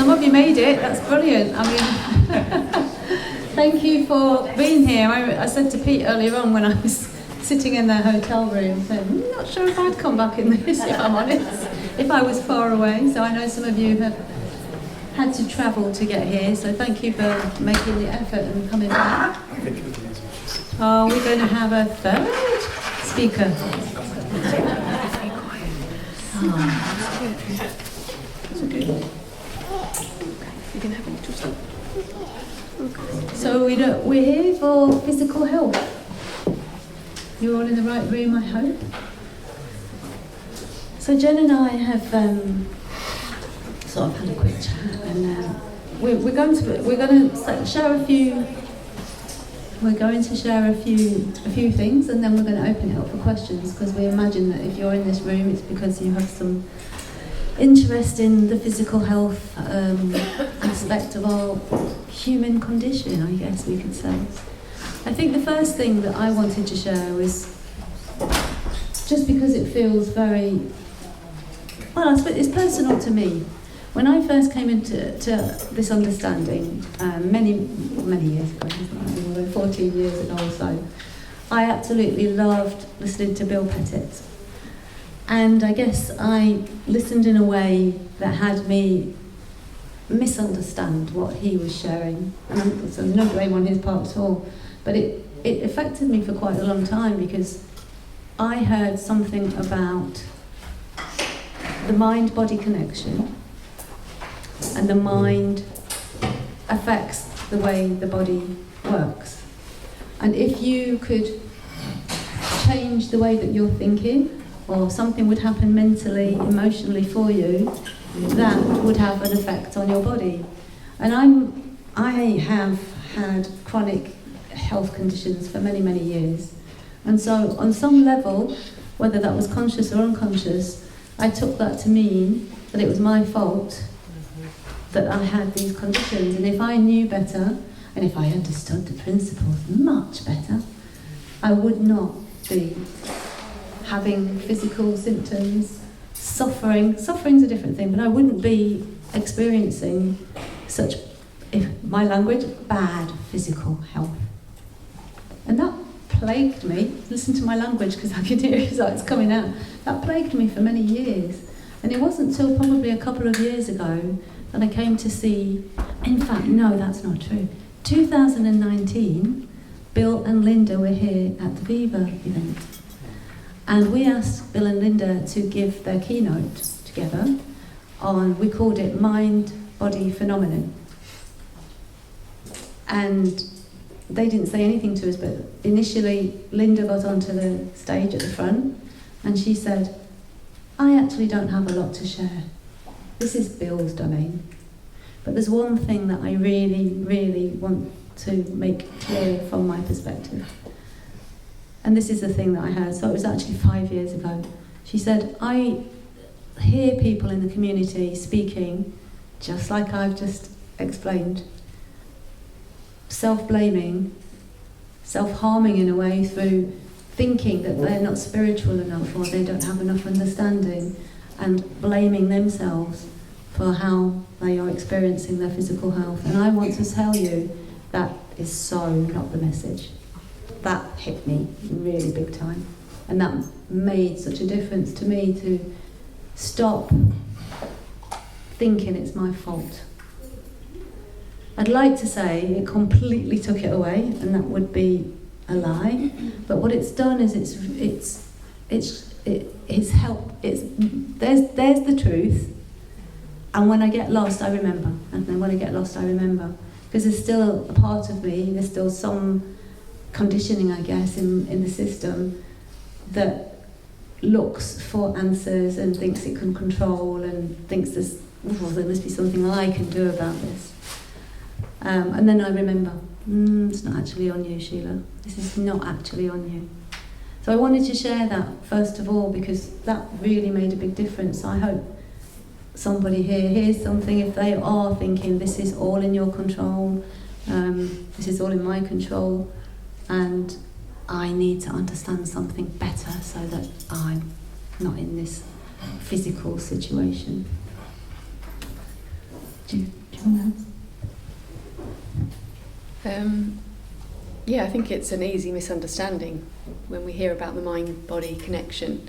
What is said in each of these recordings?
some of you made it. That's brilliant. I mean, thank you for being here. I said to Pete earlier on when I was sitting in the hotel room, saying, I'm not sure if I'd come back in this, if I'm honest, if I was far away. So I know some of you have had to travel to get here, so thank you for making the effort and coming back. Oh, we're going to have a third speaker. So we're here for physical health. You're all in the right room, I hope. So Jen and I have sort of had a quick chat, and we're going to share a few. We're going to share a few things, and then we're going to open it up for questions, because we imagine that if you're in this room, it's because you have some interest in the physical health aspect of our human condition, I guess we could say. I think the first thing that I wanted to share was, just because it feels very, well, I suppose it's personal to me. When I first came into this understanding, many years ago, 14 years ago or so, I absolutely loved listening to Bill Pettit. And I guess I listened in a way that had me misunderstand what he was sharing. And so no blame on his part at all. But it affected me for quite a long time, because I heard something about the mind-body connection, and the mind affects the way the body works. And if you could change the way that you're thinking, or something would happen mentally, emotionally for you, that would have an effect on your body. And I have had chronic health conditions for many, many years. And so on some level, whether that was conscious or unconscious, I took that to mean that it was my fault that I had these conditions. And if I knew better, and if I understood the principles much better, I would not be having physical symptoms, suffering. Suffering's a different thing, but I wouldn't be experiencing such, if my language, bad physical health. And that plagued me. Listen to my language, because I can hear it as it's coming out. That plagued me for many years. And it wasn't until probably a couple of years ago that I came to see, in fact, no, that's not true. 2019, Bill and Linda were here at the Viva event. And we asked Bill and Linda to give their keynote together on, we called it Mind-Body Phenomenon. And they didn't say anything to us, but initially Linda got onto the stage at the front, and she said, I actually don't have a lot to share. This is Bill's domain. But there's one thing that I really, really want to make clear from my perspective. And this is the thing that I heard. So it was actually 5 years ago. She said, I hear people in the community speaking, just like I've just explained, self-blaming, self-harming in a way through thinking that they're not spiritual enough or they don't have enough understanding, and blaming themselves for how they are experiencing their physical health. And I want to tell you that is so not the message. That hit me really big time. And that made such a difference to me, to stop thinking it's my fault. I'd like to say it completely took it away, and that would be a lie. But what it's done is it's helped. There's the truth, and when I get lost, I remember. And then when I get lost, I remember, because there's still a part of me. There's still some conditioning, I guess, in the system that looks for answers and thinks it can control and thinks there must be something I can do about this. And then I remember, it's not actually on you, Sheela. This is not actually on you. So I wanted to share that first of all, because that really made a big difference. I hope somebody here hears something if they are thinking this is all in your control, this is all in my control, and I need to understand something better so that I'm not in this physical situation. Do you want to? Yeah, I think it's an easy misunderstanding when we hear about the mind-body connection.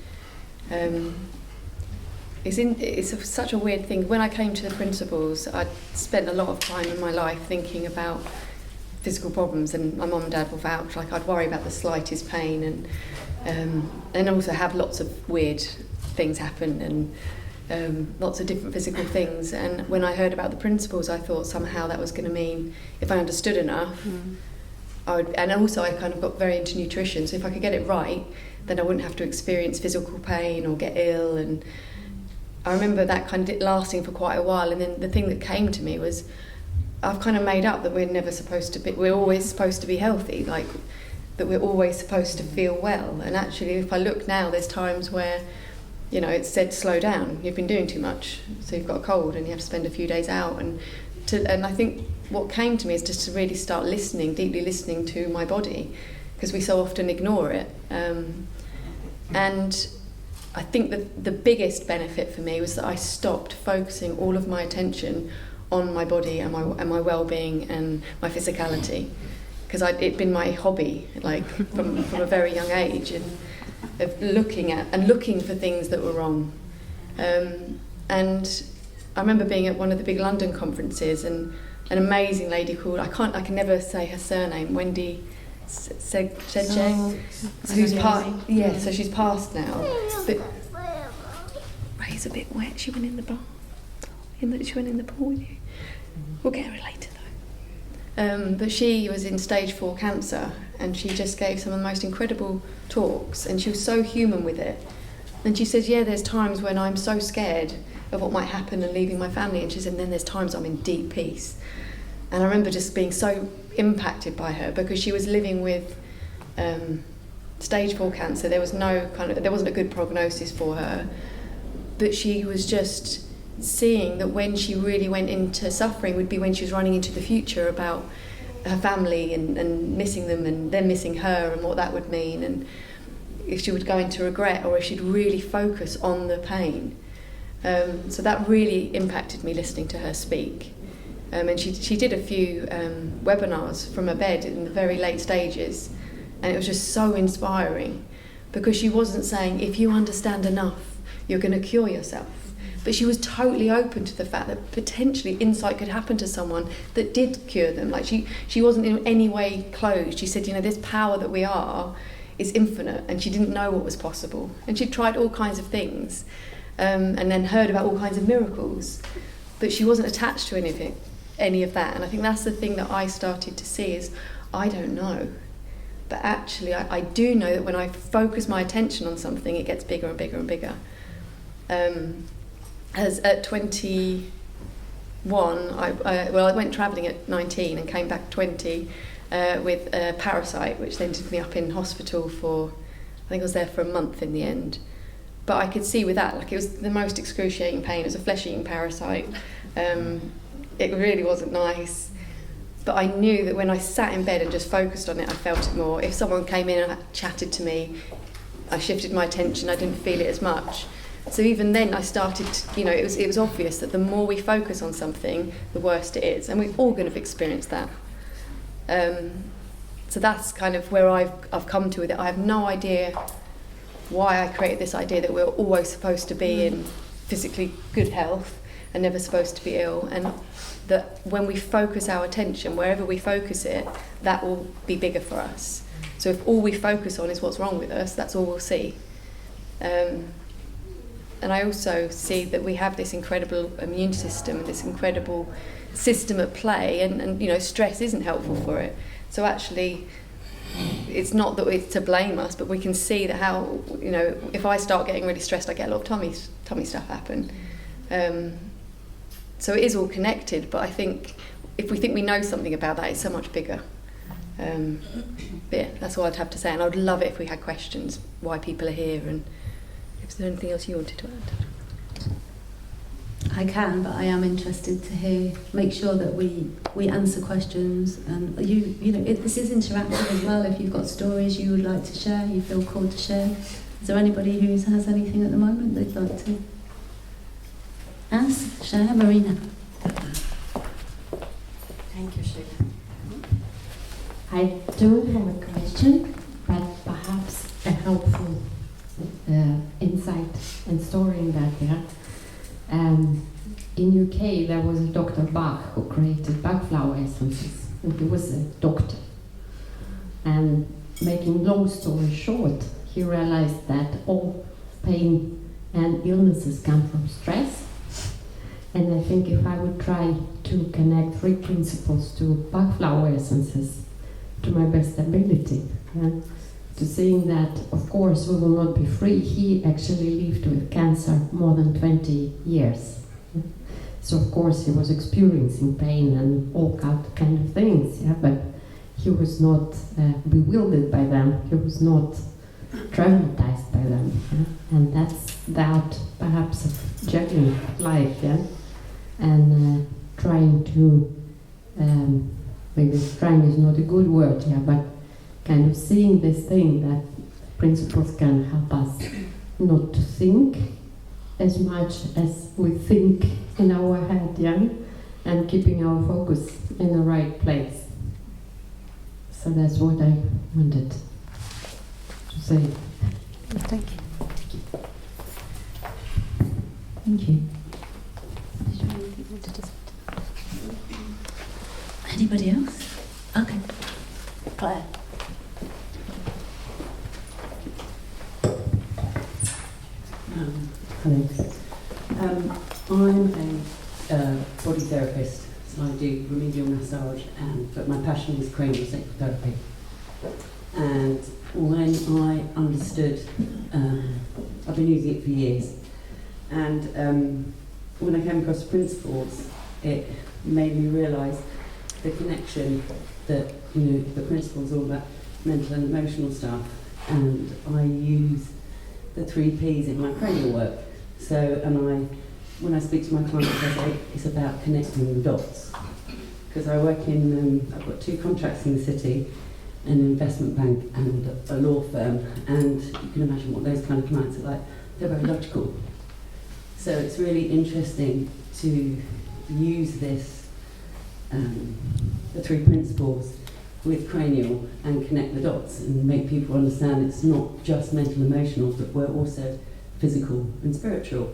It's such a weird thing. When I came to the principles, I'd spent a lot of time in my life thinking about physical problems, and my mum and dad will vouch. Like, I'd worry about the slightest pain, and also have lots of weird things happen, and lots of different physical things. And when I heard about the principles, I thought somehow that was going to mean, if I understood enough, I would. And also, I kind of got very into nutrition. So if I could get it right, then I wouldn't have to experience physical pain or get ill. And I remember that kind of lasting for quite a while. And then the thing that came to me was, I've kind of made up that we're never supposed to be. We're always supposed to be healthy. Like, that we're always supposed to feel well. And actually, if I look now, there's times where, you know, it's said slow down. You've been doing too much, so you've got a cold, and you have to spend a few days out. And I think what came to me is just to really start listening, deeply listening to my body, because we so often ignore it. And I think that the biggest benefit for me was that I stopped focusing all of my attention on my body and my well-being and my physicality, because it'd been my hobby, like from a very young age, and of looking for things that were wrong. And I remember being at one of the big London conferences, and an amazing lady called, I can never say her surname, Wendy Sedje, who's so she's passed now. But Ray's a bit wet. She went in the bar. She went in the pool with you. We'll get her later though. But she was in stage 4 cancer, and she just gave some of the most incredible talks, and she was so human with it. And she says, yeah, there's times when I'm so scared of what might happen and leaving my family, and she said, and then there's times I'm in deep peace. And I remember just being so impacted by her, because she was living with stage 4 cancer. There wasn't a good prognosis for her, but she was just seeing that when she really went into suffering would be when she was running into the future about her family and missing them, and then missing her, and what that would mean, and if she would go into regret, or if she'd really focus on the pain. So that really impacted me, listening to her speak. And she did a few webinars from her bed in the very late stages, and it was just so inspiring, because she wasn't saying, if you understand enough, you're going to cure yourself. But she was totally open to the fact that potentially insight could happen to someone that did cure them. Like, she wasn't in any way closed. She said, you know, this power that we are is infinite, and she didn't know what was possible. And she tried all kinds of things, and then heard about all kinds of miracles, but she wasn't attached to any of that. And I think that's the thing that I started to see is, I don't know. But actually, I do know that when I focus my attention on something, it gets bigger and bigger and bigger. As at 21, I went travelling at 19 and came back 20 with a parasite, which ended me up in hospital for, I think I was there for a month in the end. But I could see with that, like, it was the most excruciating pain. It was a flesh-eating parasite. It really wasn't nice. But I knew that when I sat in bed and just focused on it, I felt it more. If someone came in and chatted to me, I shifted my attention, I didn't feel it as much. So even then I started to, you know, it was obvious that the more we focus on something, the worse it is. And we're all going to experience that. So that's kind of where I've come to with it. I have no idea why I created this idea that we're always supposed to be in physically good health and never supposed to be ill, and that when we focus our attention, wherever we focus it, that will be bigger for us. So if all we focus on is what's wrong with us, that's all we'll see. And I also see that we have this incredible immune system, this incredible system at play, and you know, stress isn't helpful for it. So actually, it's not that it's to blame us, but we can see that how, you know, if I start getting really stressed, I get a lot of tummy stuff happen. So it is all connected, but I think if we think we know something about that, it's so much bigger. But yeah, that's all I'd have to say, and I would love it if we had questions, why people are here, and is there anything else you wanted to add? I can, but I am interested to make sure that we answer questions, and you know, this is interactive as well. If you've got stories you would like to share, you feel called to share. Is there anybody who has anything at the moment they'd like to ask? Share, Marina. Thank you, Sheela. I don't have a question, but perhaps a helpful insight and story in that. In UK, there was a Dr. Bach who created Bach flower essences, and he was a doctor. And making long story short, he realized that all pain and illnesses come from stress. And I think if I would try to connect 3 principles to Bach flower essences to my best ability, to seeing that, of course, we will not be free. He actually lived with cancer more than 20 years. So, of course, he was experiencing pain and all kind of things, but he was not bewildered by them. He was not traumatized by them. And that's the art, perhaps, of juggling life, and trying to, maybe trying is not a good word, but kind of seeing this thing that principles can help us not to think as much as we think in our head, and keeping our focus in the right place. So that's what I wanted to say. Thank you. Thank you. Anybody else? Okay. Claire. Hello. I'm a body therapist, so I do remedial massage, but my passion is cranial sacral therapy. And when I understood, I've been using it for years, and when I came across the principles, it made me realise the connection that, the principles all about mental and emotional stuff, and I use the 3 Ps in my cranial work. So, when I speak to my clients, I say it's about connecting the dots. Because I work in, I've got 2 contracts in the city, an investment bank and a law firm, and you can imagine what those kind of clients are like. They're very logical. So it's really interesting to use this, the 3 principles with cranial and connect the dots and make people understand it's not just mental and emotional, but we're also physical and spiritual.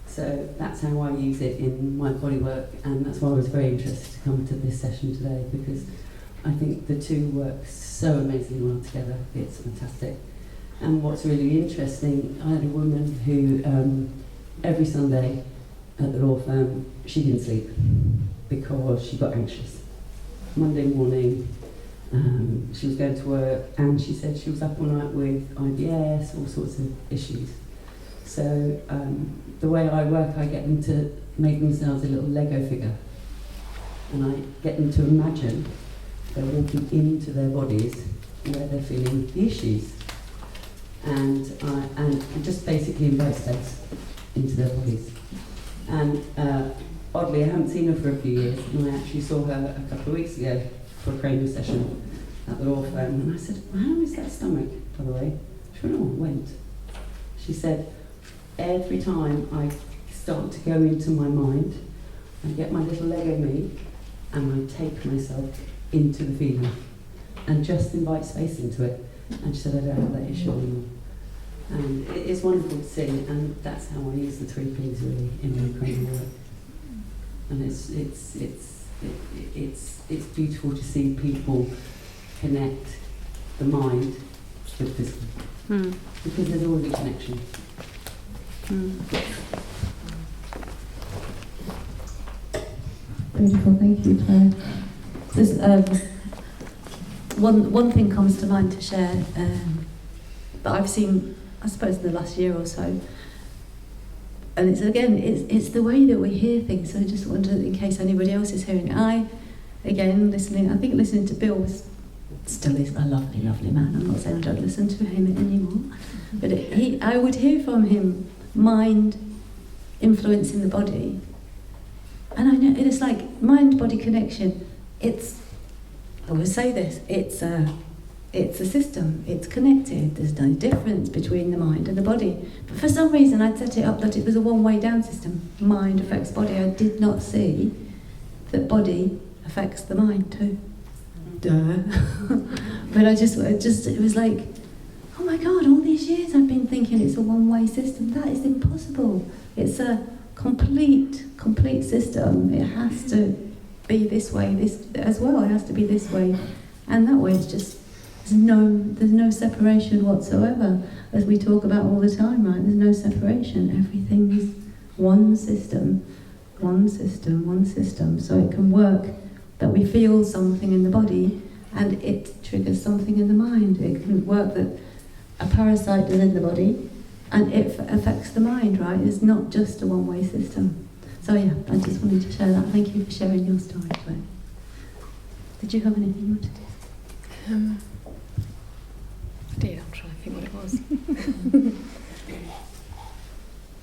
So that's how I use it in my body work, and that's why I was very interested to come to this session today, because I think the 2 work so amazingly well together. It's fantastic. And what's really interesting, I had a woman who every Sunday at the law firm, she didn't sleep because she got anxious. Monday morning, she was going to work, and she said she was up all night with IBS, all sorts of issues. So the way I work, I get them to make themselves a little Lego figure, and I get them to imagine they're walking into their bodies where they're feeling the issues, and just basically invite space into their bodies. And oddly, I haven't seen her for a few years, and I actually saw her a couple of weeks ago for a cranial session at the law firm, and I said, "How is that stomach, by the way?" She went, "Oh, it went." She said, "Every time I start to go into my mind, I get my little Lego me, and I take myself into the feeling, and just invite space into it." And she said, "I don't have that issue anymore." And it is wonderful to see, and that's how I use the 3 Ps really in my cranial work. And it's beautiful to see people connect the mind with physical, because there's always a connection. Beautiful, thank you, Claire. There's, one thing comes to mind to share that I've seen, I suppose, in the last year or so. And it's it's the way that we hear things. So I just wondered, in case anybody else is hearing it. I think listening to Bill still is a lovely, lovely man. I'm not saying I don't listen to him anymore, but I would hear from him mind influencing the body, and I know it's like mind-body connection. I would say this. It's a system. It's connected. There's no difference between the mind and the body. But for some reason, I'd set it up that it was a one-way down system. Mind affects body. I did not see that body affects the mind too. Duh. But it was like, oh my God, all these years I've been thinking it's a one-way system. That is impossible. It's a complete system. It has to be this way, this as well. It has to be this way. And that way it's just, there's no separation whatsoever, as we talk about all the time, right? There's no separation. Everything is one system, one system, one system. So it can work that we feel something in the body and it triggers something in the mind. It can work that a parasite is in the body and it affects the mind, right? It's not just a one-way system. So yeah, I just wanted to share that. Thank you for sharing your story today. Did you have anything you wanted to say? I did. I'm trying to think what it was.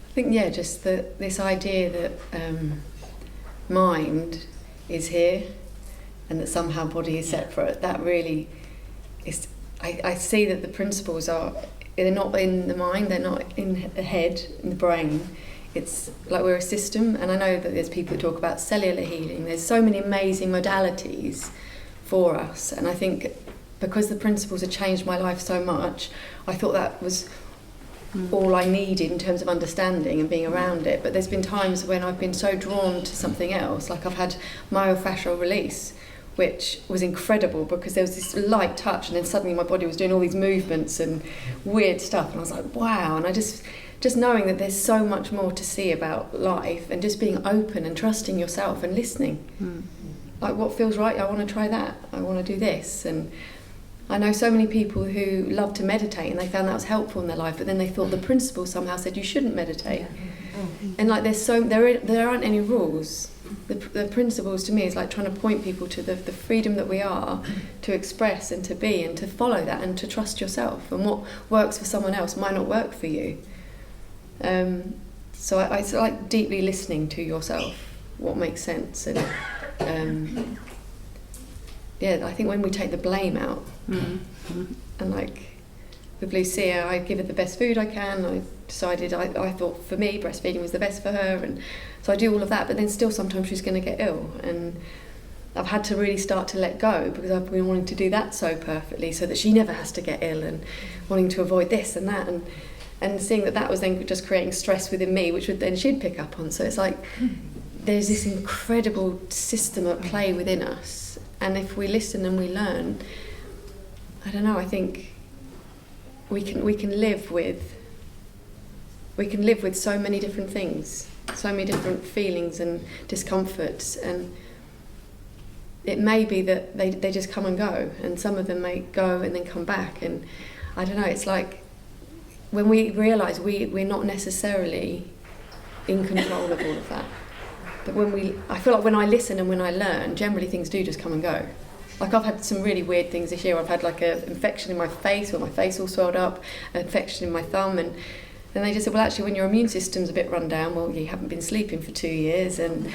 I think, yeah, just this idea that mind is here and that somehow body is separate, that really is, I see that the principles they're not in the mind, they're not in the head, in the brain. It's like we're a system, and I know that there's people who talk about cellular healing. There's so many amazing modalities for us, and I think because the principles have changed my life so much, I thought that was all I needed in terms of understanding and being around it. But there's been times when I've been so drawn to something else, like I've had myofascial release, which was incredible because there was this light touch and then suddenly my body was doing all these movements and weird stuff, and I was like, wow. And I just knowing that there's so much more to see about life and just being open and trusting yourself and listening. Like, what feels right? I want to try that. I want to do this. And I know so many people who love to meditate and they found that was helpful in their life, but then they thought the principle somehow said you shouldn't meditate. And like there aren't any rules. The principles to me is like trying to point people to the freedom that we are to express and to be and to follow that and to trust yourself. And what works for someone else might not work for you. So I like deeply listening to yourself, what makes sense. And yeah, I think when we take the blame out, and like with Lucia, I give her the best food I can. I decided, I thought for me breastfeeding was the best for her, and so I do all of that, but then still sometimes she's going to get ill, and I've had to really start to let go because I've been wanting to do that so perfectly so that she never has to get ill, and wanting to avoid this and that, and seeing that was then just creating stress within me, which would then she'd pick up on. So it's like there's this incredible system at play within us, and if we listen and we learn, I don't know, I think we can live with so many different things, so many different feelings and discomforts, and it may be that they just come and go, and some of them may go and then come back, and I don't know, it's like when we realise we're not necessarily in control of all of that. But I feel like when I listen and when I learn, generally things do just come and go. Like I've had some really weird things this year. I've had like an infection in my face where my face all swelled up, an infection in my thumb, and then they just said, well, actually, when your immune system's a bit run down, well, you haven't been sleeping for 2 years, and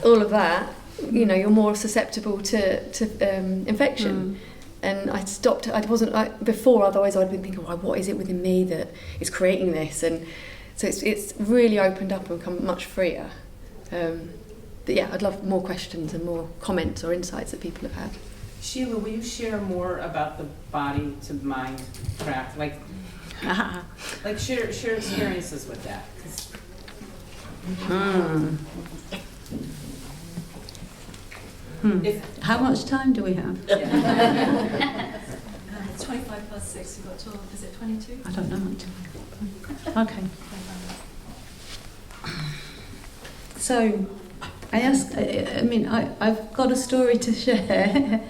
all of that, you know, you're more susceptible to infection. And I stopped. Before, otherwise I'd been thinking, well, what is it within me that is creating this? And so it's really opened up and become much freer. But yeah, I'd love more questions and more comments or insights that people have had. Sheela, will you share more about the body to mind track? Like share experiences with that. How much time do we have? It's 25 past 6, we've got till, is it 22? I don't know. Okay. So, I've got a story to share.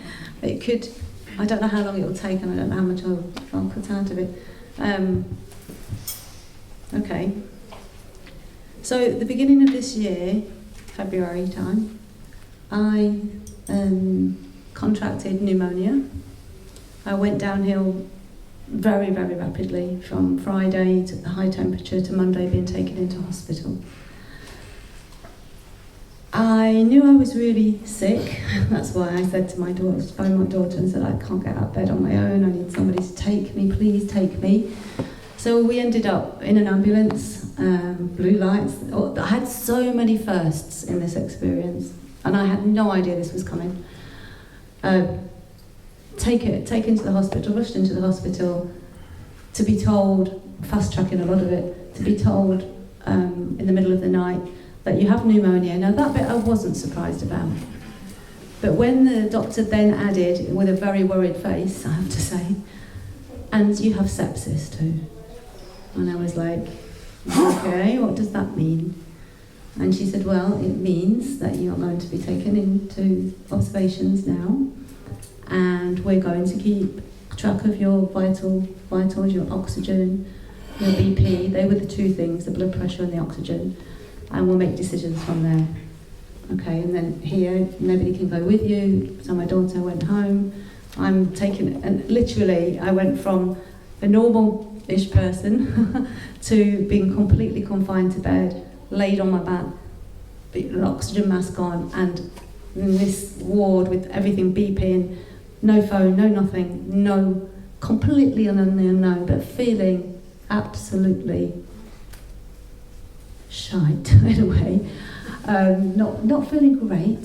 I don't know how long it will take, and I don't know how much I'll cut out of it. Okay. So, at the beginning of this year, February time, I contracted pneumonia. I went downhill very, very rapidly from Friday to high temperature to Monday being taken into hospital. I knew I was really sick. That's why I said to my daughter, phoned my daughter and said, I can't get out of bed on my own. I need somebody to take me, please take me. So we ended up in an ambulance, blue lights. I had so many firsts in this experience. and I had no idea this was coming. Taken to the hospital, rushed into the hospital, to be told, fast-tracking a lot of it, to be told in the middle of the night that you have pneumonia. Now that bit I wasn't surprised about. But when the doctor then added, with a very worried face, I have to say, and you have sepsis too. And I was like, okay, what does that mean? And she said, well, it means that you're going to be taken into observations now, and we're going to keep track of your vitals, your oxygen, your BP. They were the two things, the blood pressure and the oxygen, and we'll make decisions from there. Okay, and then here, nobody can go with you, so my daughter went home. I'm taking, and literally, I went from a normal-ish person to being completely confined to bed, laid on my back, an oxygen mask on, and in this ward with everything beeping, no phone, no nothing, no, completely unknown, but feeling absolutely shite in a way. Not feeling great.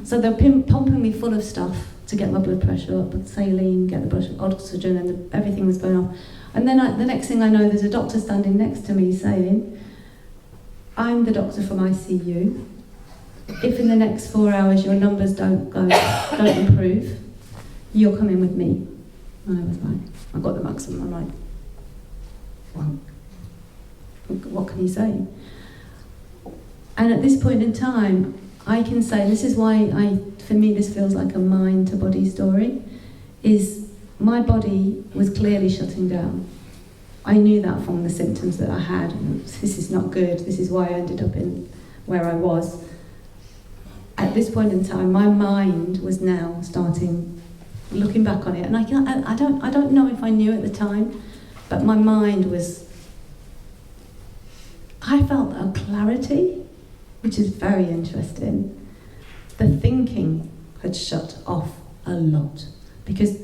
So they're pumping me full of stuff to get my blood pressure up, with saline, get the blood oxygen, and everything was going off. And then the next thing I know, there's a doctor standing next to me saying, I'm the doctor from ICU. If in the next 4 hours your numbers don't improve, you're coming with me. And I was like, I got the maximum. I'm like, well, what can you say? And at this point in time, I can say, this is why for me this feels like a mind to body story, is my body was clearly shutting down. I knew that from the symptoms that I had. This is not good. This is why I ended up in where I was. At this point in time, my mind was now starting, looking back on it, and I don't know if I knew at the time, but my mind was, I felt a clarity, which is very interesting. The thinking had shut off a lot, because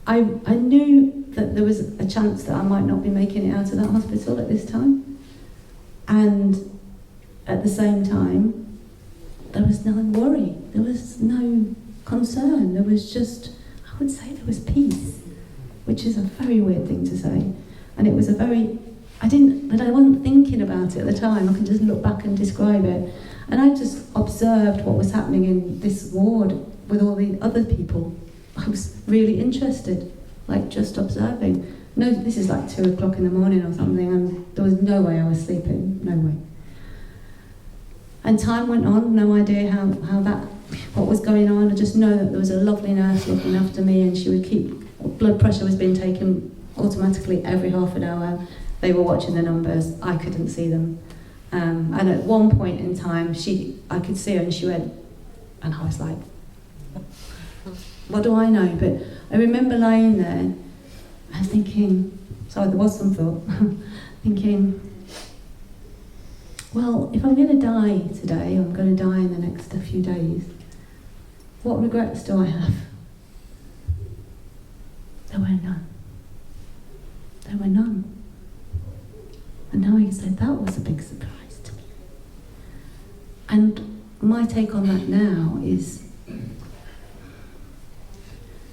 I knew that there was a chance that I might not be making it out of that hospital at this time, and at the same time, there was no worry, there was no concern, there was just, I would say there was peace, which is a very weird thing to say. And it was a very, I wasn't thinking about it at the time, I can just look back and describe it. And I just observed what was happening in this ward with all the other people. I was really interested, like just observing. No, this is like 2 o'clock in the morning or something, and there was no way I was sleeping, no way. And time went on, no idea what was going on. I just know that there was a lovely nurse looking after me, and she would keep, blood pressure was being taken automatically every half an hour. They were watching the numbers, I couldn't see them. And at one point in time, I could see her and she went, and I was like, what do I know? But I remember lying there and thinking, sorry, there was some thought, thinking, well, if I'm going to die today, I'm going to die in the next few days, what regrets do I have? There were none. There were none. And now you say that was a big surprise to me. And my take on that now is,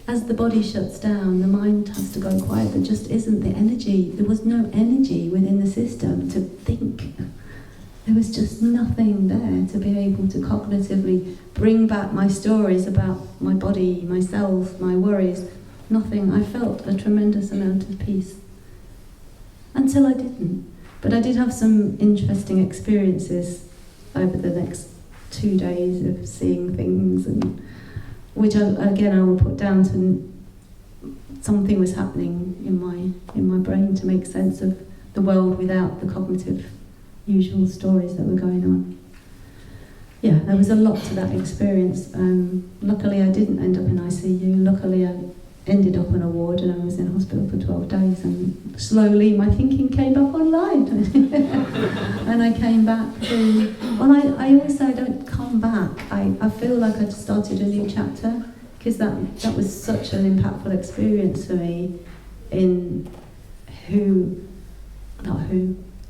as the body shuts down, the mind has to go quiet. There just isn't the energy. There was no energy within the system to think. There was just nothing there to be able to cognitively bring back my stories about my body, myself, my worries. Nothing. I felt a tremendous amount of peace. Until I didn't. But I did have some interesting experiences over the next 2 days of seeing things, and which I will put down to something was happening in my brain to make sense of the world without the cognitive usual stories that were going on. Yeah, there was a lot to that experience. Luckily I didn't end up in ICU. Luckily I ended up on a ward and I was in hospital for 12 days, and slowly my thinking came back online. And I came back to, well, I always say I don't come back. I feel like I've started a new chapter, because that was such an impactful experience for me in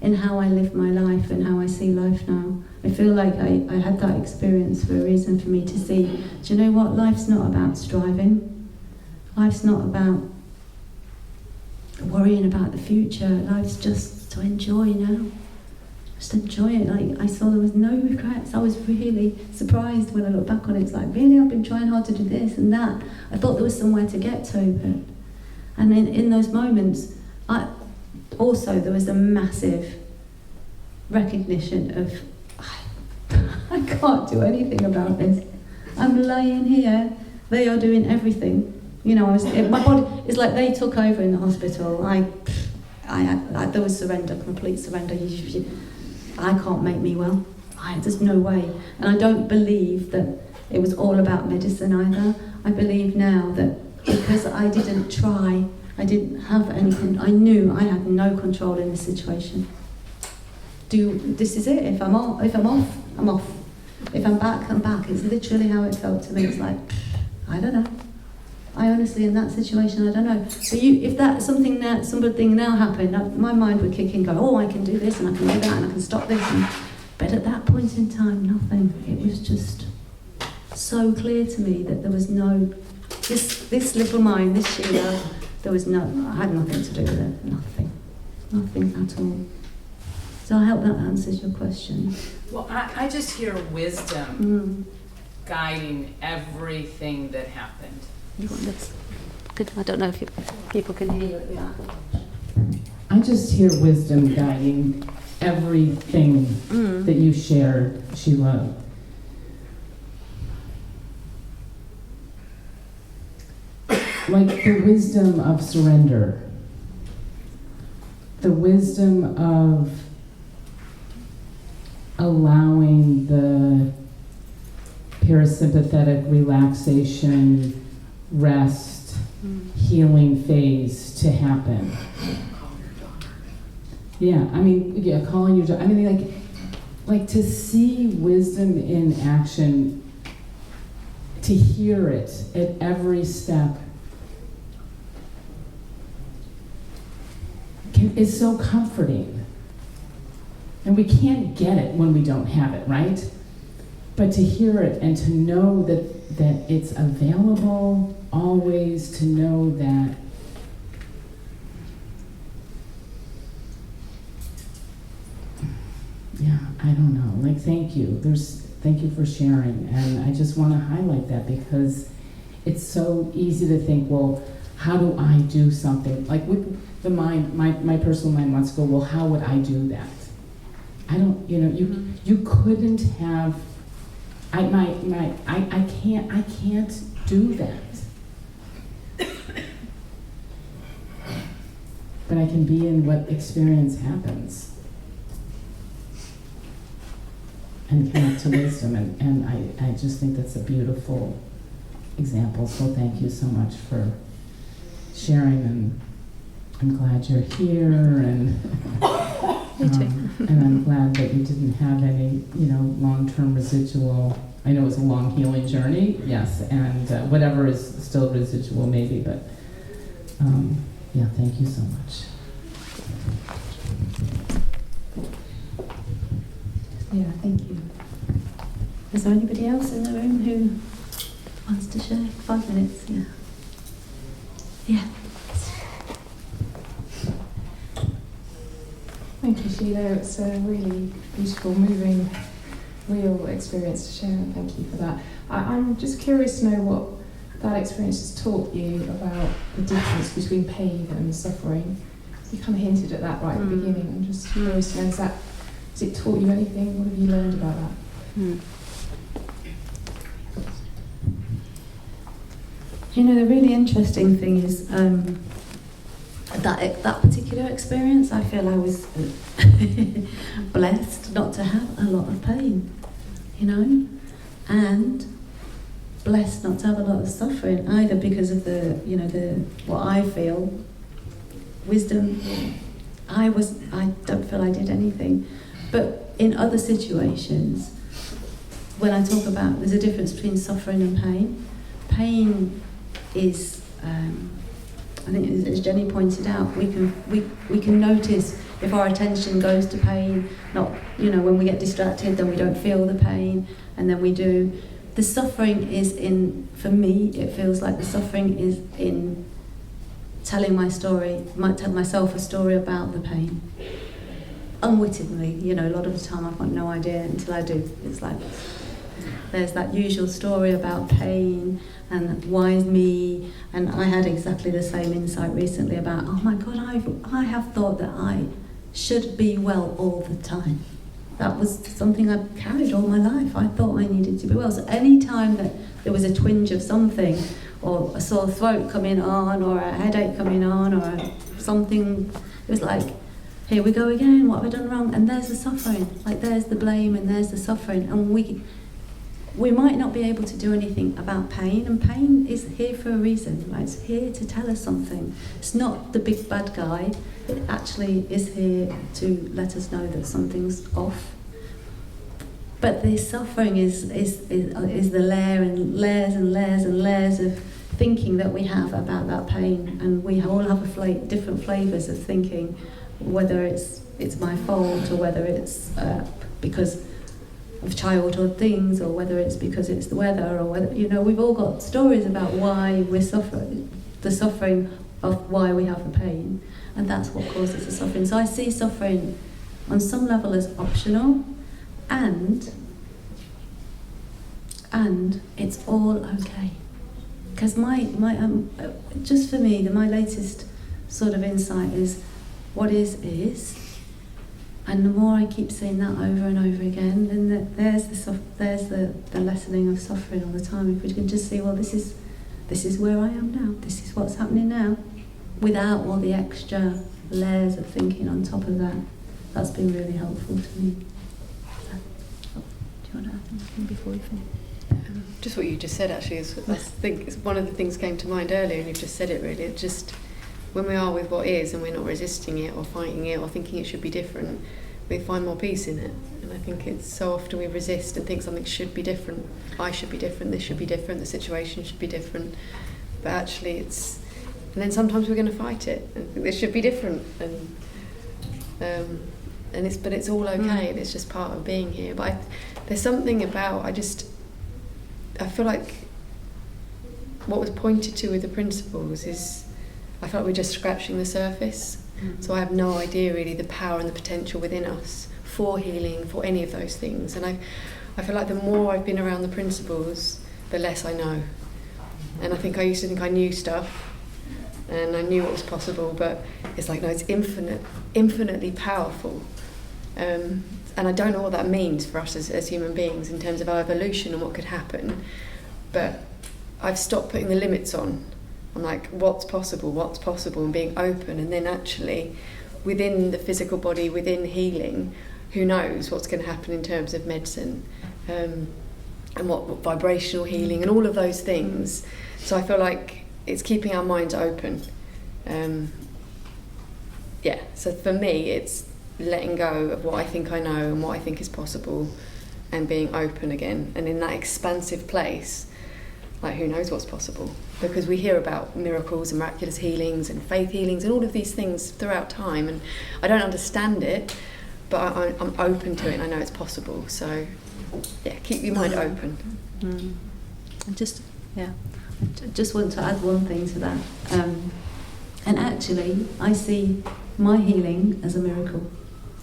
in how I live my life and how I see life now. I feel like I had that experience for a reason, for me to see, do you know what, life's not about striving. Life's not about worrying about the future. Life's just to enjoy now. Just enjoy it. Like, I saw there was no regrets. I was really surprised when I look back on it. It's like, really, I've been trying hard to do this and that. I thought there was somewhere to get to, and in those moments, also there was a massive recognition of, I can't do anything about this. I'm lying here. They are doing everything. You know, my body, it's like they took over in the hospital. There was surrender, complete surrender. I can't make me well. There's no way. And I don't believe that it was all about medicine either. I believe now that because I didn't try, I didn't have anything, I knew I had no control in the situation. This is it. If I'm off, I'm off. If I'm back, I'm back. It's literally how it felt to me. It's like, I don't know. I honestly, in that situation, I don't know. But if that something now happened, my mind would kick in and go, oh, I can do this and I can do that and I can stop this. But at that point in time, nothing. It was just so clear to me that there was no, this little mind, this Sheela, I had nothing to do with it. Nothing at all. So I hope that answers your question. Well, I just hear wisdom guiding everything that happened. You want this? Good. I don't know if people can hear you. Yeah. I just hear wisdom guiding everything that you shared, Sheela. Like the wisdom of surrender, the wisdom of allowing the parasympathetic relaxation, rest, healing phase to happen. Yeah, I mean, calling your job. I mean, like to see wisdom in action, to hear it at every step is so comforting. And we can't get it when we don't have it, right? But to hear it and to know that it's available always, to know that I don't know. Like, thank you. Thank you for sharing. And I just want to highlight that because it's so easy to think, well, how do I do something? Like with the mind, my personal mind wants to go, well, how would I do that? I don't, you couldn't have, I can't do that. But I can be in what experience happens. And connect to wisdom, and I just think that's a beautiful example. So thank you so much for sharing, and I'm glad you're here, and and I'm glad that you didn't have any, long-term residual. I know it's a long healing journey, yes, and whatever is still residual maybe, but yeah, thank you so much. Yeah, thank you. Is there anybody else in the room who wants to share? 5 minutes, yeah. Yeah. Thank you, Sheela. It's a really beautiful, moving, real experience to share, and thank you for that. I'm just curious to know what that experience has taught you about the difference between pain and suffering. You kind of hinted at that right at the beginning. I'm just curious to know, has it taught you anything? What have you learned about that? The really interesting thing is that particular experience, I feel I was blessed not to have a lot of pain, and blessed not to have a lot of suffering either, because of the what I feel wisdom. I don't feel I did anything. But in other situations, when I talk about, there's a difference between suffering and pain. Pain is I think as Jenny pointed out, we can notice if our attention goes to pain, not, when we get distracted, then we don't feel the pain, and then we do. The suffering is in, for me, it feels like the suffering is in telling my story, might tell myself a story about the pain. Unwittingly, a lot of the time I've got no idea until I do. It's like, there's that usual story about pain and why me, and I had exactly the same insight recently about, oh my God, I have thought that I should be well all the time. That was something I've carried all my life. I thought I needed to be well. So any time that there was a twinge of something, or a sore throat coming on, or a headache coming on, or something, it was like, here we go again, what have I done wrong? And there's the suffering, like there's the blame and there's the suffering. And we might not be able to do anything about pain, and pain is here for a reason, right? It's here to tell us something. It's not the big bad guy. It actually is here to let us know that something's off. But the suffering is the layer and layers and layers and layers of thinking that we have about that pain, and we all have different flavours of thinking, whether it's my fault, or whether it's because of childhood things, or whether it's because it's the weather, or whether, we've all got stories about why we're suffering, the suffering of why we have the pain, and that's what causes the suffering. So I see suffering on some level as optional, and it's all okay. Because my just for me, my latest sort of insight is, what is, and the more I keep saying that over and over again, then there's the lessening of suffering all the time. If we can just see, well, this is where I am now, this is what's happening now, without all the extra layers of thinking on top of that. That's been really helpful to me. So, do you want to add anything before we finish? Just what you just said, actually, I think it's one of the things came to mind earlier, and you've just said it really. It's just, when we are with what is, and we're not resisting it or fighting it or thinking it should be different, we find more peace in it. And I think it's so often we resist and think something should be different. I should be different, this should be different, the situation should be different. But actually it's, and then sometimes we're going to fight it and think this should be different. But it's all okay, and it's just part of being here. But there's something about, I feel like what was pointed to with the principles is, I feel like we're just scratching the surface. So I have no idea really the power and the potential within us for healing, for any of those things. And I feel like the more I've been around the principles, the less I know. And I think I used to think I knew stuff and I knew what was possible, but it's like, no, it's infinitely powerful. And I don't know what that means for us as human beings in terms of our evolution and what could happen. But I've stopped putting the limits on. I'm like, what's possible, and being open. And then actually, within the physical body, within healing, who knows what's going to happen in terms of medicine, and what vibrational healing and all of those things. So I feel like it's keeping our minds open. So for me, it's letting go of what I think I know and what I think is possible, and being open again. And in that expansive place, like, who knows what's possible? Because we hear about miracles and miraculous healings and faith healings and all of these things throughout time, and I don't understand it, but I'm open to it and I know it's possible. So keep your mind open. I just want to add one thing to that, and actually I see my healing as a miracle.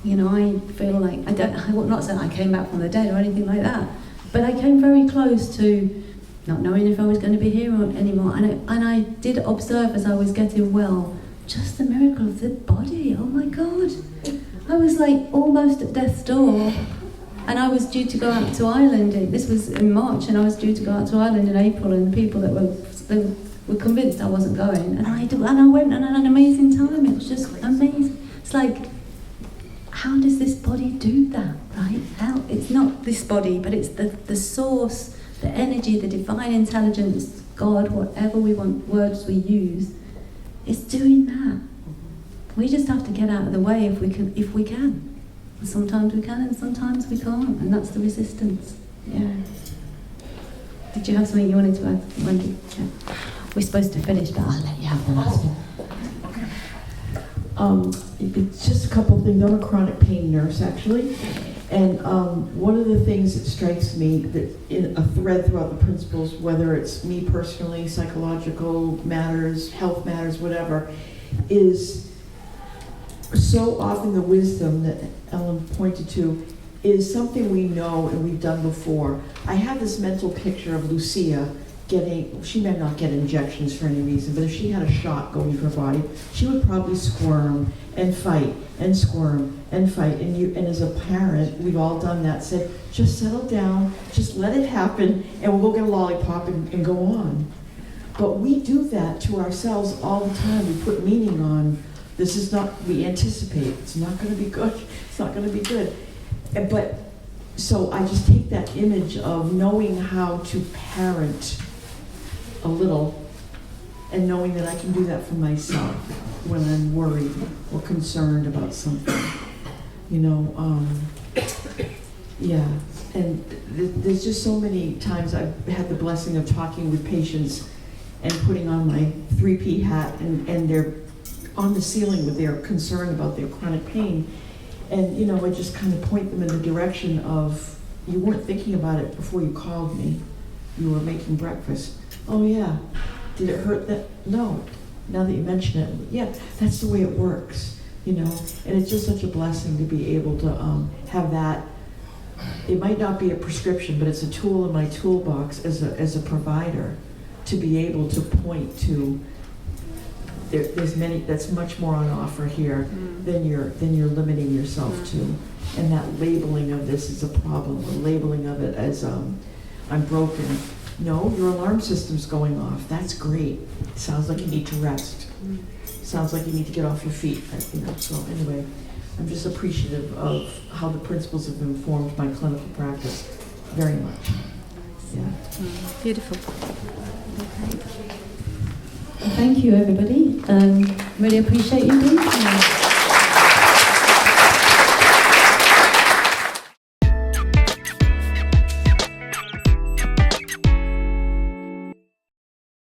I feel like I'm not saying I came back from the dead or anything like that, but I came very close to not knowing if I was going to be here anymore, and I did observe as I was getting well, just the miracle of the body. Oh my God, I was like almost at death's door, and I was due to go out to Ireland. This was in March, and I was due to go out to Ireland in April, and the people that were convinced I wasn't going, and I went and I had an amazing time. It was just amazing. It's like, how does this body do that, right? How? It's not this body, but it's the source, the energy, the divine intelligence, God, whatever words we use, is doing that. We just have to get out of the way if we can. And sometimes we can and sometimes we can't, and that's the resistance. Yeah. Did you have something you wanted to add, Wendy? Yeah. We're supposed to finish, but I'll let you have the last one. It's just a couple of things. I'm a chronic pain nurse, actually. And one of the things that strikes me that in a thread throughout the principles, whether it's me personally, psychological matters, health matters, whatever, is so often the wisdom that Ellen pointed to is something we know and we've done before. I have this mental picture of Lucia she may not get injections for any reason, but if she had a shot going to her body, she would probably squirm and fight and squirm and fight. And as a parent, we've all done that, said, just settle down, just let it happen, and we'll go get a lollipop and go on. But we do that to ourselves all the time. We put meaning on, this is not, we anticipate, it's not gonna be good, it's not gonna be good. But, so I just take that image of knowing how to parent a little, and knowing that I can do that for myself when I'm worried or concerned about something, yeah. And there's just so many times I've had the blessing of talking with patients and putting on my 3P hat, and they're on the ceiling with their concern about their chronic pain, and I just kind of point them in the direction of, you weren't thinking about it before you called me, you were making breakfast. Oh yeah, did it hurt that? No, now that you mention it, yeah, that's the way it works, and it's just such a blessing to be able to have that. It might not be a prescription, but it's a tool in my toolbox as a provider to be able to point to. There's many, that's much more on offer here than you're limiting yourself to, and that labeling of this is a problem, or labeling of it as I'm broken. No, your alarm system's going off. That's great. Sounds like you need to rest. Sounds like you need to get off your feet. So anyway, I'm just appreciative of how the principles have informed my clinical practice very much. Yeah. Beautiful. Thank you, everybody. Really appreciate you being here.